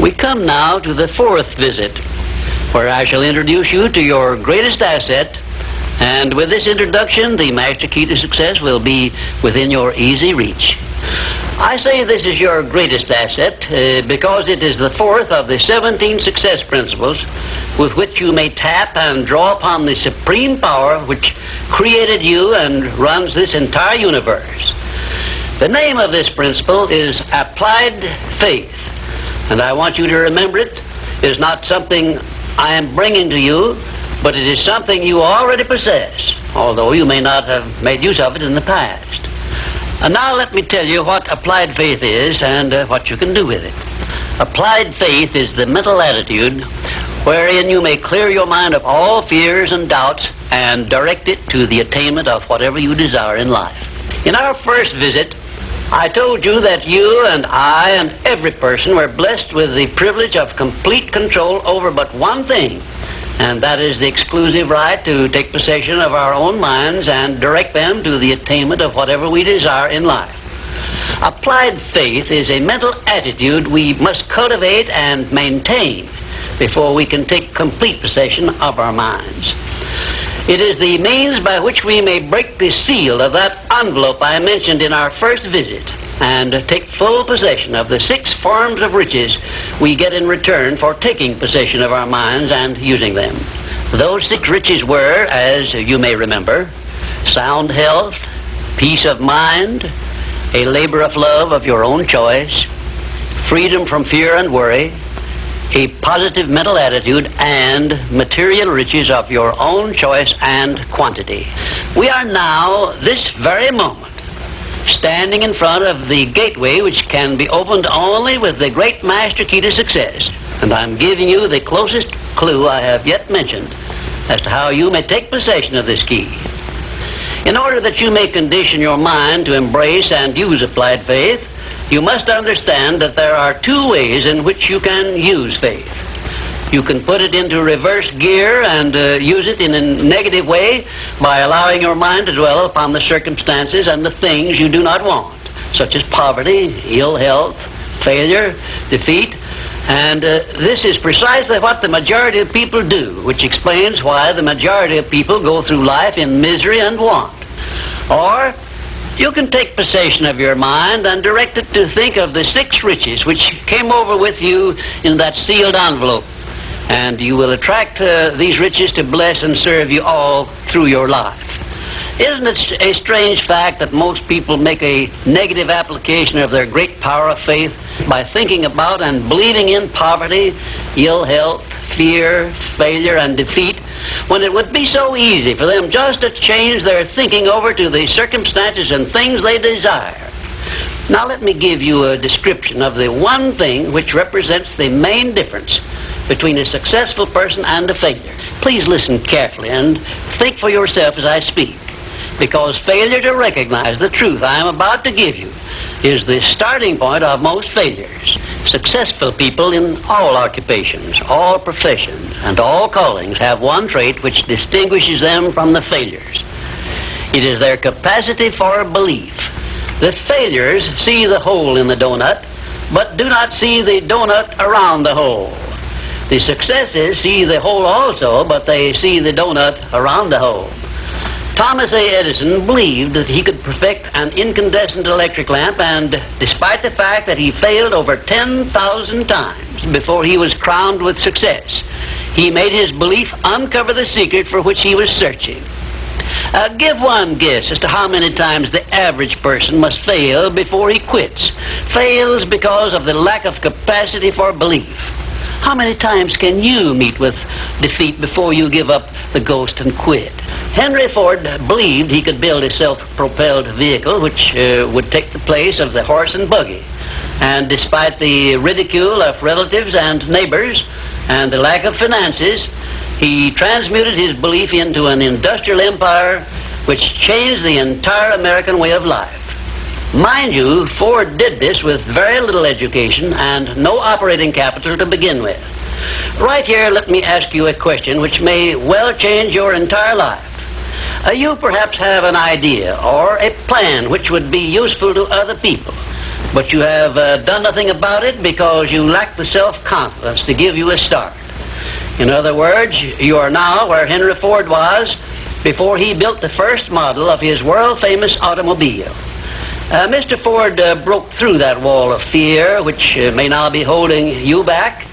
We come now to the fourth visit, where I shall introduce you to your greatest asset, and with this introduction, the master key to success will be within your easy reach. I say this is your greatest asset because it is the fourth of the 17 success principles with which you may tap and draw upon the supreme power which created you and runs this entire universe. The name of this principle is applied faith, and I want you to remember it is not something I am bringing to you, but it is something you already possess, although you may not have made use of it in the past. And now let me tell you what applied faith is and what you can do with it. Applied faith is the mental attitude wherein you may clear your mind of all fears and doubts and direct it to the attainment of whatever you desire in life. In our first visit, I told you that you and I and every person were blessed with the privilege of complete control over but one thing, and that is the exclusive right to take possession of our own minds and direct them to the attainment of whatever we desire in life. Applied faith is a mental attitude we must cultivate and maintain before we can take complete possession of our minds. It is the means by which we may break the seal of that envelope I mentioned in our first visit and take full possession of the 6 forms of riches we get in return for taking possession of our minds and using them. Those 6 riches were, as you may remember, sound health, peace of mind, a labor of love of your own choice, freedom from fear and worry, a positive mental attitude, and material riches of your own choice and quantity. We are now, this very moment, standing in front of the gateway which can be opened only with the great master key to success. And I'm giving you the closest clue I have yet mentioned as to how you may take possession of this key. In order that you may condition your mind to embrace and use applied faith, you must understand that there are 2 ways in which you can use faith. You can put it into reverse gear and use it in a negative way by allowing your mind to dwell upon the circumstances and the things you do not want, such as poverty, ill health, failure, defeat. And this is precisely what the majority of people do, which explains why the majority of people go through life in misery and want. Or you can take possession of your mind and direct it to think of the 6 riches which came over with you in that sealed envelope, and you will attract these riches to bless and serve you all through your life. Isn't it a strange fact that most people make a negative application of their great power of faith by thinking about and believing in poverty, ill health, fear, failure, and defeat, when it would be so easy for them just to change their thinking over to the circumstances and things they desire? Now let me give you a description of the one thing which represents the main difference between a successful person and a failure. Please listen carefully and think for yourself as I speak, because failure to recognize the truth I am about to give you is the starting point of most failures. Successful people in all occupations, all professions, and all callings have one trait which distinguishes them from the failures. It is their capacity for belief. The failures see the hole in the donut, but do not see the donut around the hole. The successes see the hole also, but they see the donut around the hole. Thomas A. Edison believed that he could perfect an incandescent electric lamp, and despite the fact that he failed over 10,000 times before he was crowned with success, he made his belief uncover the secret for which he was searching. Give one guess as to how many times the average person must fail before he quits. Fails because of the lack of capacity for belief. How many times can you meet with defeat before you give up the ghost and quit? Henry Ford believed he could build a self-propelled vehicle which would take the place of the horse and buggy. And despite the ridicule of relatives and neighbors and the lack of finances, he transmuted his belief into an industrial empire which changed the entire American way of life. Mind you, Ford did this with very little education and no operating capital to begin with. Right here, let me ask you a question which may well change your entire life. You perhaps have an idea or a plan which would be useful to other people, but you have done nothing about it because you lack the self-confidence to give you a start. In other words, you are now where Henry Ford was before he built the first model of his world-famous automobile. Mr. Ford broke through that wall of fear, which may now be holding you back,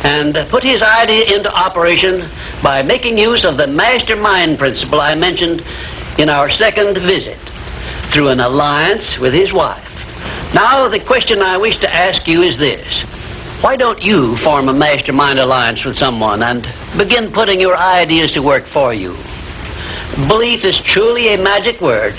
and put his idea into operation by making use of the mastermind principle I mentioned in our second visit, through an alliance with his wife. Now, the question I wish to ask you is this: why don't you form a mastermind alliance with someone and begin putting your ideas to work for you? Belief is truly a magic word,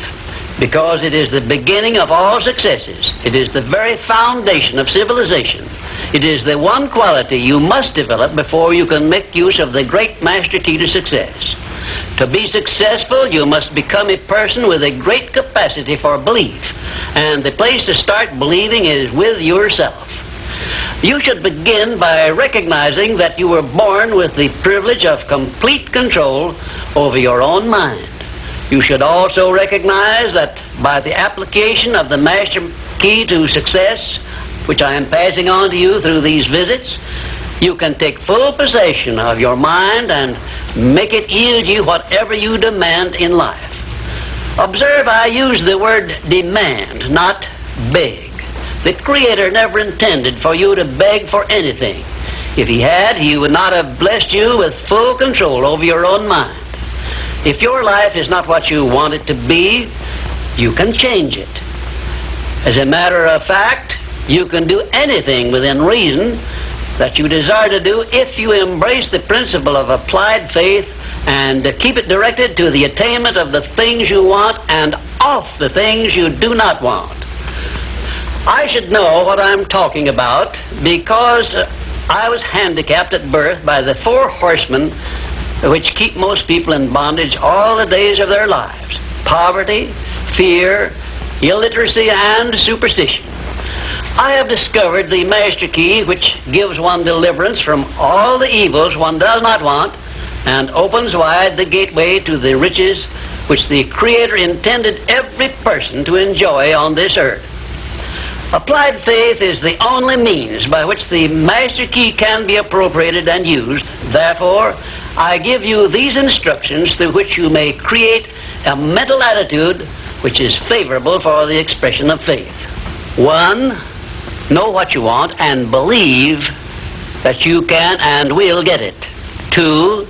because it is the beginning of all successes. It is the very foundation of civilization. It is the one quality you must develop before you can make use of the great master key to success. To be successful, you must become a person with a great capacity for belief, and the place to start believing is with yourself. You should begin by recognizing that you were born with the privilege of complete control over your own mind. You should also recognize that by the application of the master key to success, which I am passing on to you through these visits, you can take full possession of your mind and make it yield you whatever you demand in life. Observe, I use the word demand, not beg. The Creator never intended for you to beg for anything. If He had, He would not have blessed you with full control over your own mind. If your life is not what you want it to be, you can change it. As a matter of fact, you can do anything within reason that you desire to do if you embrace the principle of applied faith and keep it directed to the attainment of the things you want and off the things you do not want. I should know what I'm talking about because I was handicapped at birth by the four horsemen which keep most people in bondage all the days of their lives: poverty, fear, illiteracy, and superstition. I have discovered the master key which gives one deliverance from all the evils one does not want and opens wide the gateway to the riches which the Creator intended every person to enjoy on this earth. Applied faith is the only means by which the master key can be appropriated and used. Therefore, I give you these instructions through which you may create a mental attitude which is favorable for the expression of faith. 1, know what you want and believe that you can and will get it. 2,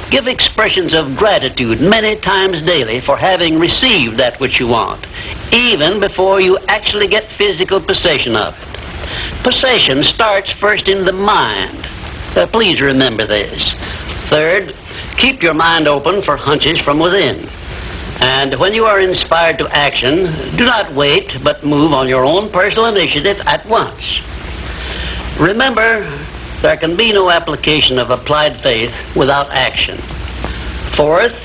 give expressions of gratitude many times daily for having received that which you want, even before you actually get physical possession of it. Possession starts first in the mind. Please remember this. 3rd, keep your mind open for hunches from within. And when you are inspired to action, do not wait, but move on your own personal initiative at once. Remember, there can be no application of applied faith without action. 4th,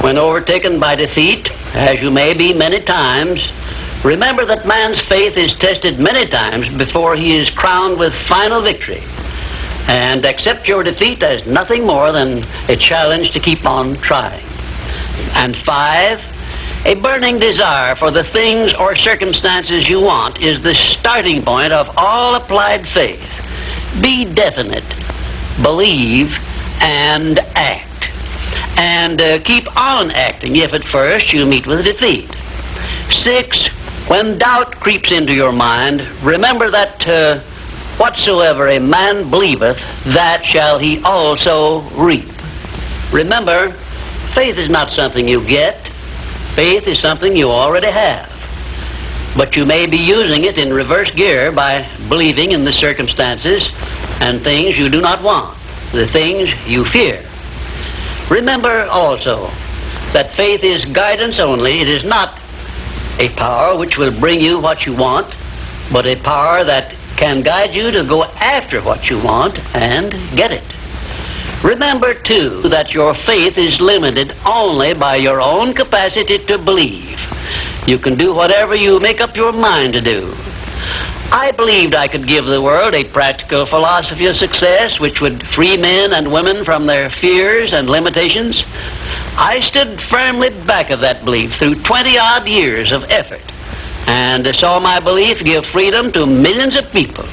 when overtaken by defeat, as you may be many times, remember that man's faith is tested many times before he is crowned with final victory. And accept your defeat as nothing more than a challenge to keep on trying. And 5, a burning desire for the things or circumstances you want is the starting point of all applied faith. Be definite, believe, and act. And keep on acting if at first you meet with defeat. 6, when doubt creeps into your mind, remember that whatsoever a man believeth, that shall he also reap. Remember, faith is not something you get. Faith is something you already have. But you may be using it in reverse gear by believing in the circumstances and things you do not want, the things you fear. Remember also that faith is guidance only. It is not a power which will bring you what you want, but a power that can guide you to go after what you want and get it. Remember, too, that your faith is limited only by your own capacity to believe. You can do whatever you make up your mind to do. I believed I could give the world a practical philosophy of success which would free men and women from their fears and limitations. I stood firmly back of that belief through 20-odd years of effort. and saw my belief give freedom to millions of people.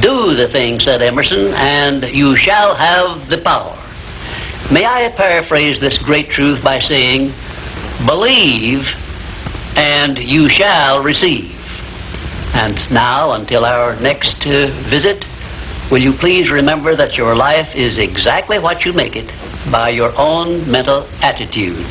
Do the thing, said Emerson, and you shall have the power. May I paraphrase this great truth by saying, believe and you shall receive. And now, until our next visit, will you please remember that your life is exactly what you make it by your own mental attitude.